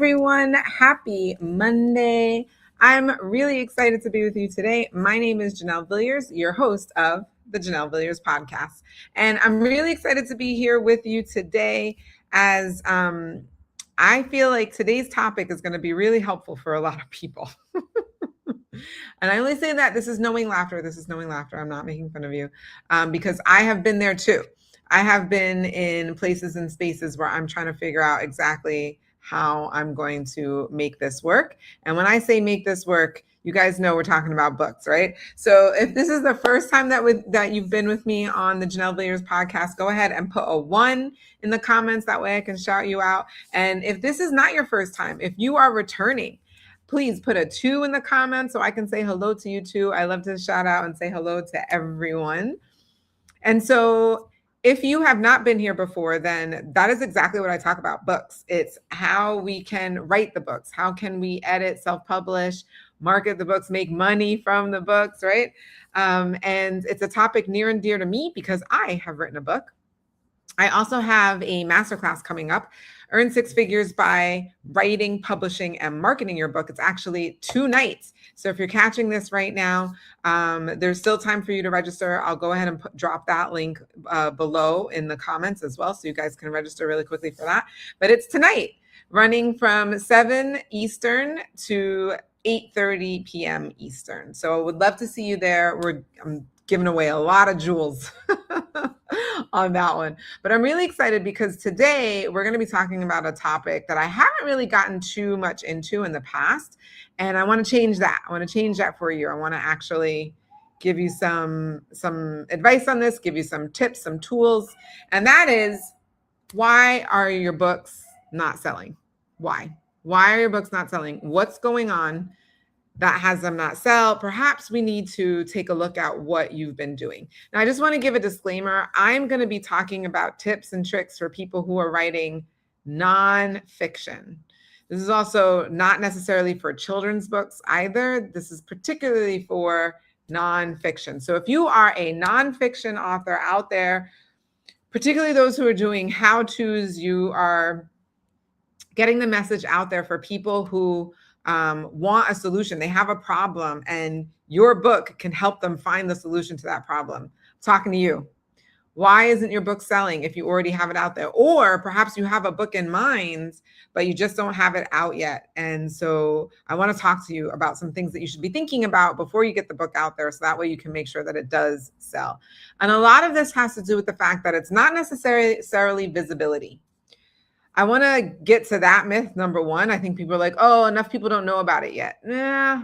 everyone. Happy Monday. I'm really excited to be with you today. My name is Janelle Villiers, your host of the Janelle Villiers Podcast. And I'm really excited to be here with you today as I feel like today's topic is going to be really helpful for a lot of people. And I only say that this is knowing laughter. This is knowing laughter. I'm not making fun of you because I have been there too. I have been in places and spaces where I'm trying to figure out exactly how I'm going to make this work. And when I say make this work, you guys know we're talking about books, right? So if this is the first time that you've been with me on the Janelle Villiers Podcast, go ahead and put a 1 in the comments. That way I can shout you out. And if this is not your first time, if you are returning, please put a 2 in the comments so I can say hello to you too. I love to shout out and say hello to everyone. And so if you have not been here before, then that is exactly what I talk about, books. It's how we can write the books. How can we edit, self-publish, market the books, make money from the books, right? And it's a topic near and dear to me because I have written a book. I also have a masterclass coming up, Earn 6 Figures by Writing, Publishing, and Marketing Your Book. It's actually 2 nights. So if you're catching this right now, there's still time for you to register. I'll go ahead and drop that link below in the comments as well, so you guys can register really quickly for that. But it's tonight, running from 7 Eastern to 8:30 p.m. Eastern. So I would love to see you there. I'm giving away a lot of jewels on that one. But I'm really excited because today we're going to be talking about a topic that I haven't really gotten too much into in the past. And I want to change that. I want to change that for you. I want to actually give you some advice on this, give you some tips, some tools. And that is, why are your books not selling? Why? Why are your books not selling? What's going on that has them not sell? Perhaps we need to take a look at what you've been doing. Now, I just want to give a disclaimer. I'm going to be talking about tips and tricks for people who are writing nonfiction. This is also not necessarily for children's books either. This is particularly for nonfiction. So if you are a nonfiction author out there, particularly those who are doing how-tos, you are getting the message out there for people who want a solution. They have a problem and your book can help them find the solution to that problem. I'm talking to you. Why isn't your book selling if you already have it out there? Or perhaps you have a book in mind, but you just don't have it out yet. And so I want to talk to you about some things that you should be thinking about before you get the book out there, so that way you can make sure that it does sell. And a lot of this has to do with the fact that it's not necessarily visibility. I want to get to that myth, number one. I think people are like, oh, enough people don't know about it yet.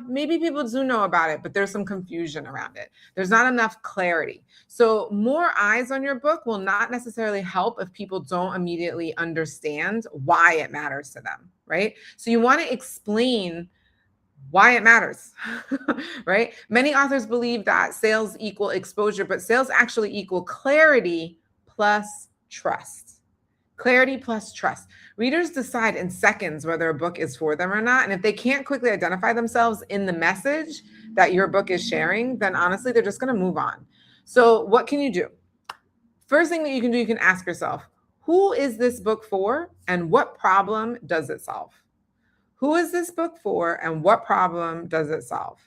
Maybe people do know about it, but there's some confusion around it. There's not enough clarity. So more eyes on your book will not necessarily help if people don't immediately understand why it matters to them, right? So you want to explain why it matters, right? Many authors believe that sales equal exposure, but sales actually equal clarity plus trust. Clarity plus trust. Readers decide in seconds whether a book is for them or not. And if they can't quickly identify themselves in the message that your book is sharing, then honestly, they're just going to move on. So what can you do? First thing that you can do, you can ask yourself, who is this book for and what problem does it solve? Who is this book for and what problem does it solve?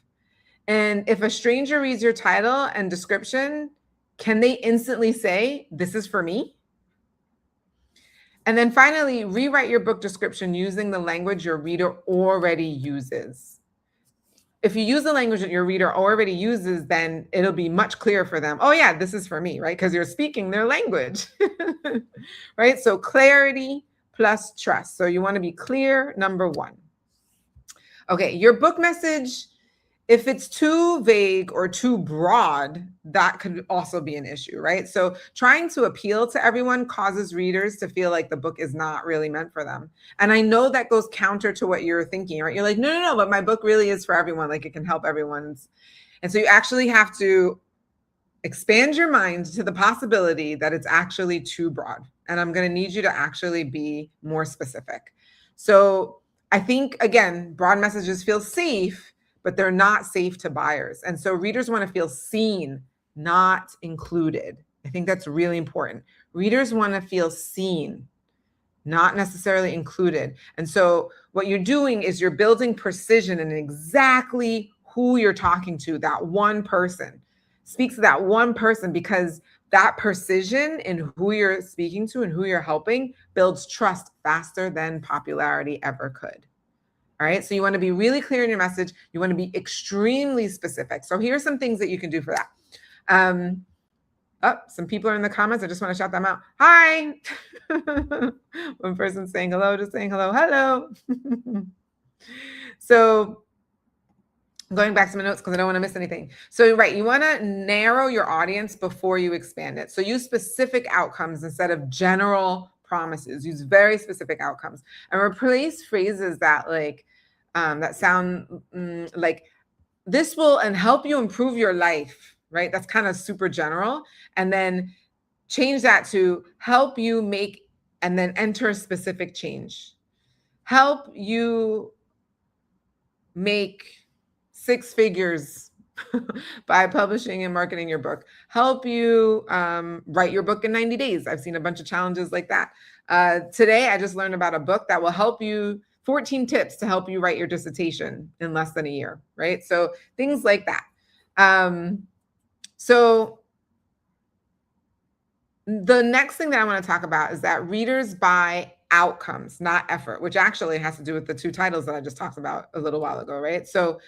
And if a stranger reads your title and description, can they instantly say, this is for me? And then finally, rewrite your book description using the language your reader already uses. If you use the language that your reader already uses, then it'll be much clearer for them. Oh yeah, this is for me, right? Because you're speaking their language, right? So clarity plus trust. So you want to be clear, number one. Okay, your book message, if it's too vague or too broad, that could also be an issue, right? So trying to appeal to everyone causes readers to feel like the book is not really meant for them. And I know that goes counter to what you're thinking, right? You're like, no, but my book really is for everyone. Like it can help everyone. And so you actually have to expand your mind to the possibility that it's actually too broad. And I'm going to need you to actually be more specific. So I think, again, broad messages feel safe, but they're not safe to buyers. And so readers want to feel seen, not included. I think that's really important. Readers want to feel seen, not necessarily included. And so what you're doing is you're building precision in exactly who you're talking to, that one person. Speak to that one person, because that precision in who you're speaking to and who you're helping builds trust faster than popularity ever could. All right. So you want to be really clear in your message. You want to be extremely specific. So here are some things that you can do for that. Some people are in the comments. I just want to shout them out. Hi. One person saying hello, just saying hello. Hello. So going back to my notes because I don't want to miss anything. So, right, you want to narrow your audience before you expand it. So use specific outcomes instead of general promises. Use very specific outcomes and replace phrases that that sound like this will and help you improve your life, right? That's kind of super general. And then change that to help you make and then enter specific change. Help you make 6 figures by publishing and marketing your book. Help you write your book in 90 days. I've seen a bunch of challenges like that. Today, I just learned about a book that will help you, 14 tips to help you write your dissertation in less than a year, right? So things like that. So the next thing that I want to talk about is that readers buy outcomes, not effort, which actually has to do with the 2 titles that I just talked about a little while ago, right? So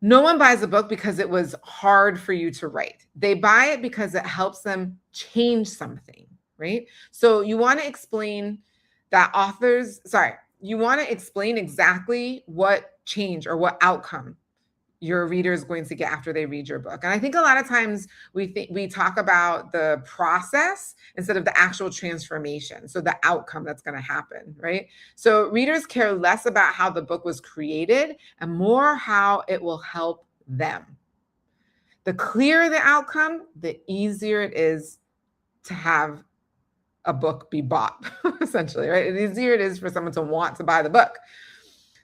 no one buys a book because it was hard for you to write. They buy it because it helps them change something, right? So you want to explain that you want to explain exactly what change or what outcome your reader is going to get after they read your book. And I think a lot of times we talk about the process instead of the actual transformation. So the outcome that's going to happen, right? So readers care less about how the book was created and more how it will help them. The clearer the outcome, the easier it is to have a book be bought, essentially, right? The easier it is for someone to want to buy the book.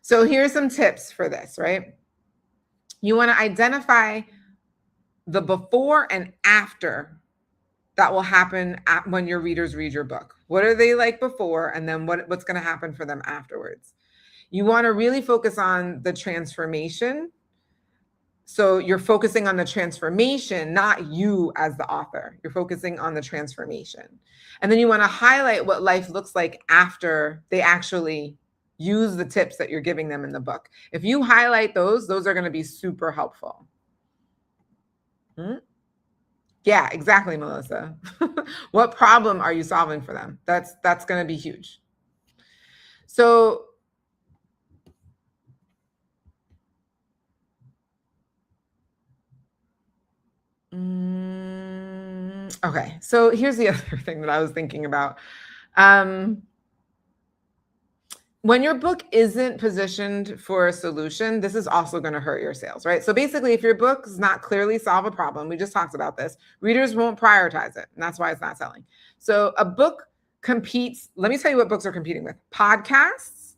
So here's some tips for this, right? You want to identify the before and after that will happen when your readers read your book. What are they like before? And then what's going to happen for them afterwards? You want to really focus on the transformation. So you're focusing on the transformation, not you as the author. You're focusing on the transformation. And then you want to highlight what life looks like after they actually use the tips that you're giving them in the book. If you highlight those are going to be super helpful. Yeah, exactly, Melissa. What problem are you solving for them? That's going to be huge. So okay, so here's the other thing that I was thinking about. When your book isn't positioned for a solution, this is also going to hurt your sales, right? So basically, if your book does not clearly solve a problem, we just talked about this, readers won't prioritize it, and that's why it's not selling. So a book competes, let me tell you what books are competing with: podcasts,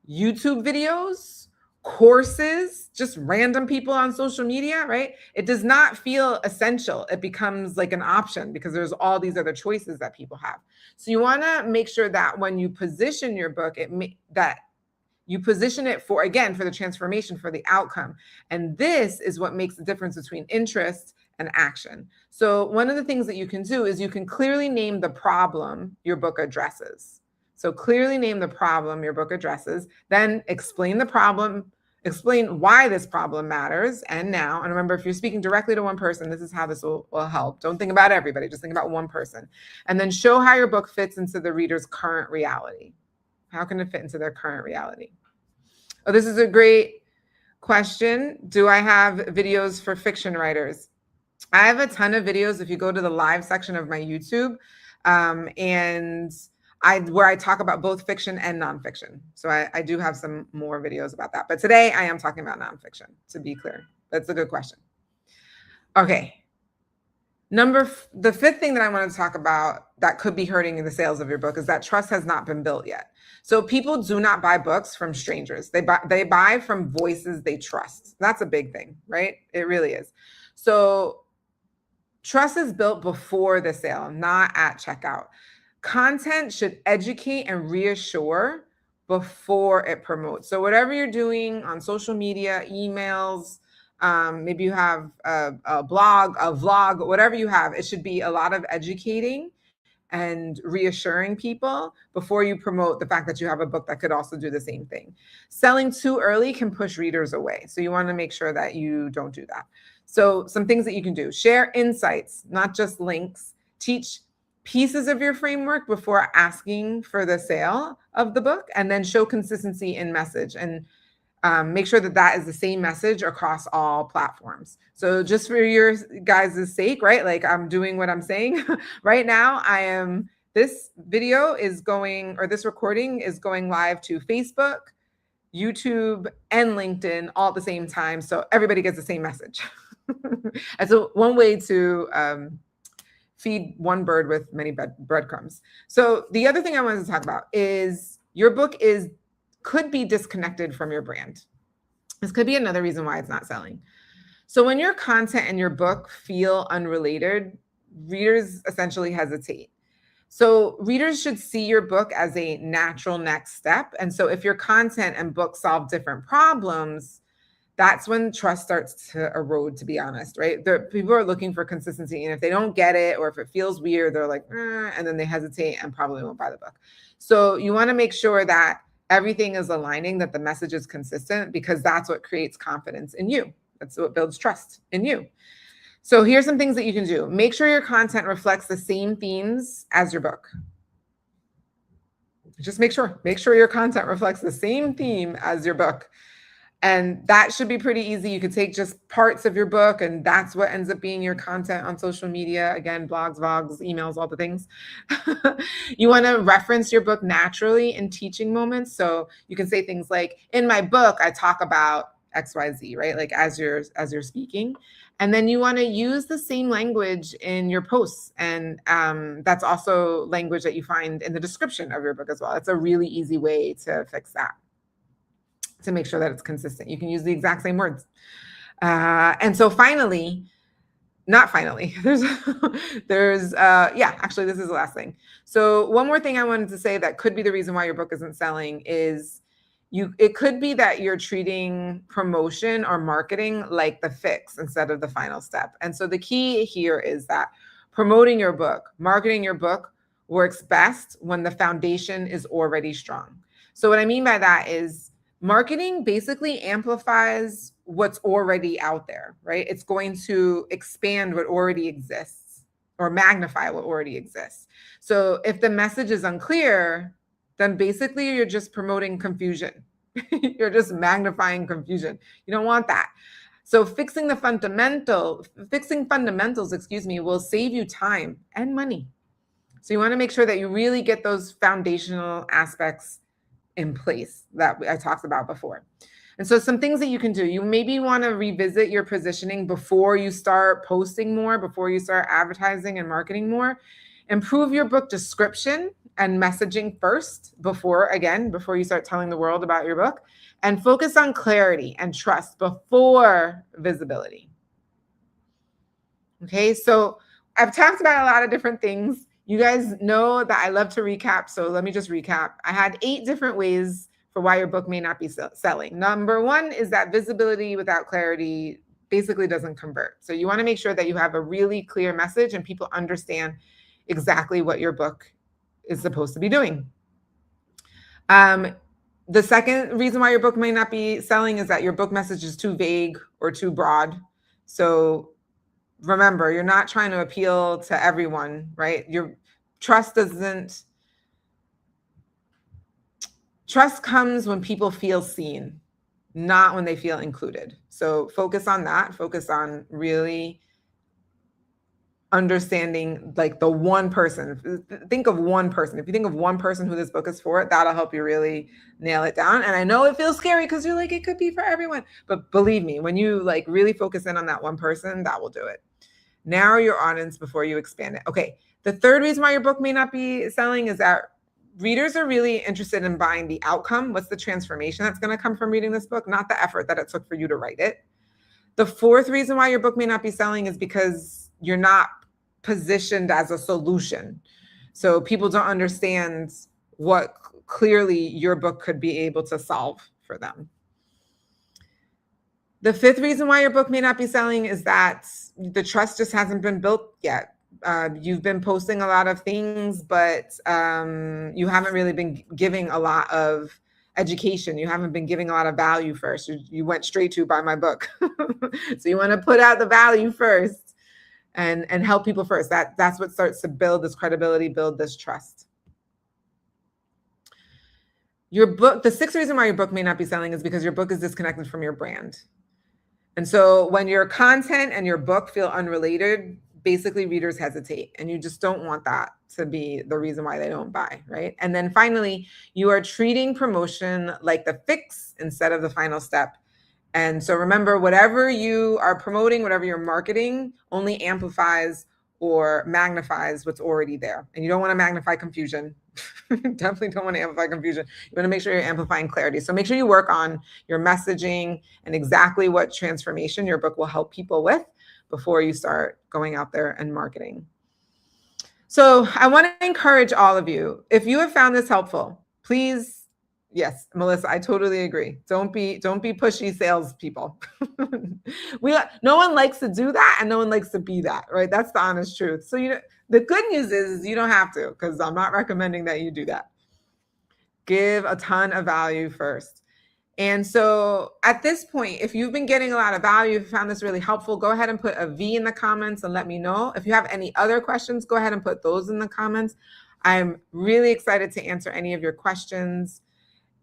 YouTube videos, courses, just random people on social media, right? It does not feel essential. It becomes like an option because there's all these other choices that people have. So you want to make sure that when you position your book, that you position it for the transformation, for the outcome. And this is what makes the difference between interest and action. So one of the things that you can do is you can clearly name the problem your book addresses. So clearly name the problem your book addresses, then explain the problem, explain why this problem matters. And remember, if you're speaking directly to one person, this is how this will help. Don't think about everybody, just think about one person. And then show how your book fits into the reader's current reality. How can it fit into their current reality? Oh, this is a great question. Do I have videos for fiction writers? I have a ton of videos if you go to the live section of my YouTube, where I talk about both fiction and nonfiction. So I do have some more videos about that. But today I am talking about nonfiction, to be clear. That's a good question. Okay. The 5th thing that I want to talk about that could be hurting the sales of your book is that trust has not been built yet. So people do not buy books from strangers. They buy from voices they trust. That's a big thing, right? It really is. So trust is built before the sale, not at checkout. content should educate and reassure before it promotes. So whatever you're doing on social media, emails, maybe you have a blog, a vlog, whatever you have, it should be a lot of educating and reassuring people before you promote the fact that you have a book that could also do the same thing. Selling too early can push readers away. So you want to make sure that you don't do that. So some things that you can do: share insights, not just links. Teach pieces of your framework before asking for the sale of the book, and then show consistency in message, and make sure that that is the same message across all platforms. So just for your guys' sake, right? Like, I'm doing what I'm saying right now. This video is going, or this recording is going live to Facebook, YouTube, and LinkedIn all at the same time. So everybody gets the same message. And so one way to feed one bird with many breadcrumbs. So the other thing I wanted to talk about is your book could be disconnected from your brand. This could be another reason why it's not selling. So when your content and your book feel unrelated, readers essentially hesitate. So readers should see your book as a natural next step. And so if your content and book solve different problems, that's when trust starts to erode, to be honest, right? People are looking for consistency. And if they don't get it, or if it feels weird, they're like, and then they hesitate and probably won't buy the book. So you want to make sure that everything is aligning, that the message is consistent, because that's what creates confidence in you. That's what builds trust in you. So here's some things that you can do. Make sure your content reflects the same themes as your book. Just make sure your content reflects the same theme as your book. And that should be pretty easy. You could take just parts of your book, and that's what ends up being your content on social media. Again, blogs, vlogs, emails, all the things. You want to reference your book naturally in teaching moments. So you can say things like, in my book, I talk about XYZ, right? Like as you're speaking. And then you want to use the same language in your posts. And that's also language that you find in the description of your book as well. It's a really easy way to fix that, to make sure that it's consistent. You can use the exact same words. And so actually, this is the last thing. So one more thing I wanted to say that could be the reason why your book isn't selling is it could be that you're treating promotion or marketing like the fix instead of the final step. And so the key here is that promoting your book, marketing your book works best when the foundation is already strong. So what I mean by that is, marketing basically amplifies what's already out there, right? It's going to expand what already exists or magnify what already exists. So if the message is unclear, then basically you're just promoting confusion. You're just magnifying confusion. You don't want that. So fixing fundamentals, will save you time and money. So you want to make sure that you really get those foundational aspects in place that I talked about before. And so some things that you can do, you maybe want to revisit your positioning before you start posting more, before you start advertising and marketing more. Improve your book description and messaging first before you start telling the world about your book, and focus on clarity and trust before visibility. Okay, so I've talked about a lot of different things. You guys know that I love to recap, so let me just recap. I had 8 different ways for why your book may not be selling. Number 1 is that visibility without clarity basically doesn't convert. So you want to make sure that you have a really clear message and people understand exactly what your book is supposed to be doing. The second reason why your book may not be selling is that your book message is too vague or too broad. So remember, you're not trying to appeal to everyone, right? Your trust comes when people feel seen, not when they feel included. So focus on that. Focus on really understanding like the one person. Think of one person. If you think of one person who this book is for, that'll help you really nail it down. And I know it feels scary because you're like, it could be for everyone. But believe me, when you like really focus in on that one person, that will do it. Narrow your audience before you expand it. Okay. The third reason why your book may not be selling is that readers are really interested in buying the outcome. What's the transformation that's going to come from reading this book, not the effort that it took for you to write it. The fourth reason why your book may not be selling is because you're not positioned as a solution. So people don't understand what clearly your book could be able to solve for them. The fifth reason why your book may not be selling is that the trust just hasn't been built yet. You've been posting a lot of things, but you haven't really been giving a lot of education. You haven't been giving a lot of value first. You went straight to buy my book. So you want to put out the value first and help people first. That's what starts to build this credibility, build this trust. Your book, the sixth reason why your book may not be selling is because your book is disconnected from your brand. And so when your content and your book feel unrelated, basically readers hesitate, and you just don't want that to be the reason why they don't buy, right? And then finally, you are treating promotion like the fix instead of the final step. And so remember, whatever you are promoting, whatever you're marketing, only amplifies or magnifies what's already there. And you don't want to magnify confusion. Definitely don't want to amplify confusion. You want to make sure you're amplifying clarity. So make sure you work on your messaging and exactly what transformation your book will help people with before you start going out there and marketing. So I want to encourage all of you, if you have found this helpful, please, yes, Melissa, I totally agree. Don't be pushy salespeople. No one likes to do that, and no one likes to be that, right? That's the honest truth. So the good news is you don't have to, because I'm not recommending that you do that. Give a ton of value first. And so at this point, if you've been getting a lot of value, if you found this really helpful, go ahead and put a V in the comments and let me know. If you have any other questions, go ahead and put those in the comments. I'm really excited to answer any of your questions.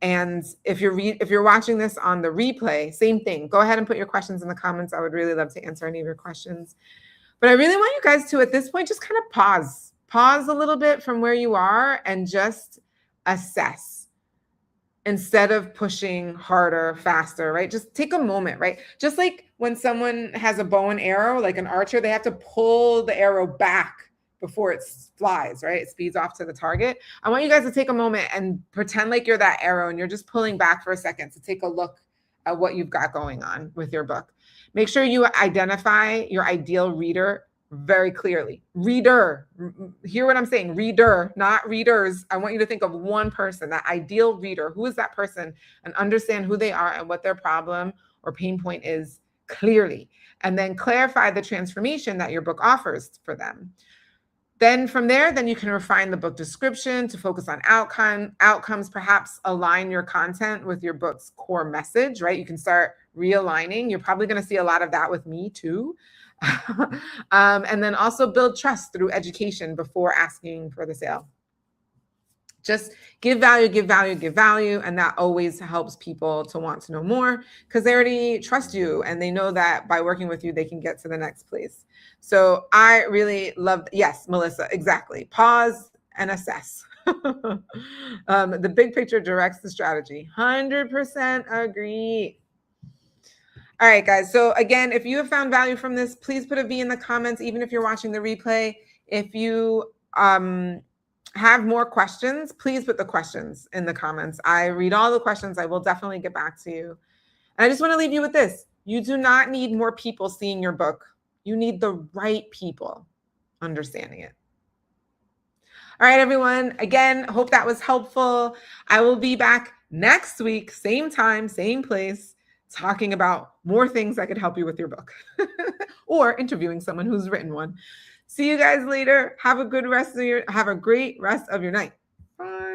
And if you're watching this on the replay, same thing. Go ahead and put your questions in the comments. I would really love to answer any of your questions. But I really want you guys to, at this point, just kind of pause a little bit from where you are and just assess instead of pushing harder, faster, right? Just take a moment, right? Just like when someone has a bow and arrow, like an archer, they have to pull the arrow back before it flies, right? It speeds off to the target. I want you guys to take a moment and pretend like you're that arrow and you're just pulling back for a second to take a look at what you've got going on with your book. Make sure you identify your ideal reader very clearly. Reader, hear what I'm saying, reader, not readers. I want you to think of one person, that ideal reader. Who is that person? And understand who they are and what their problem or pain point is clearly. And then clarify the transformation that your book offers for them. Then from there, then you can refine the book description to focus on outcomes, perhaps align your content with your book's core message, right? You can start realigning. You're probably going to see a lot of that with me too. And then also build trust through education before asking for the sale. Just give value, give value, give value. And that always helps people to want to know more because they already trust you and they know that by working with you, they can get to the next place. So I really love, yes, Melissa, exactly. Pause and assess. The big picture directs the strategy. 100% agree. All right, guys. So again, if you have found value from this, please put a V in the comments, even if you're watching the replay. If you have more questions, please put the questions in the comments. I read all the questions. I will definitely get back to you. And I just want to leave you with this. You do not need more people seeing your book. You need the right people understanding it. All right, everyone. Again, hope that was helpful. I will be back next week, same time, same place, talking about more things that could help you with your book or interviewing someone who's written one. See you guys later. Have a great rest of your night. Bye.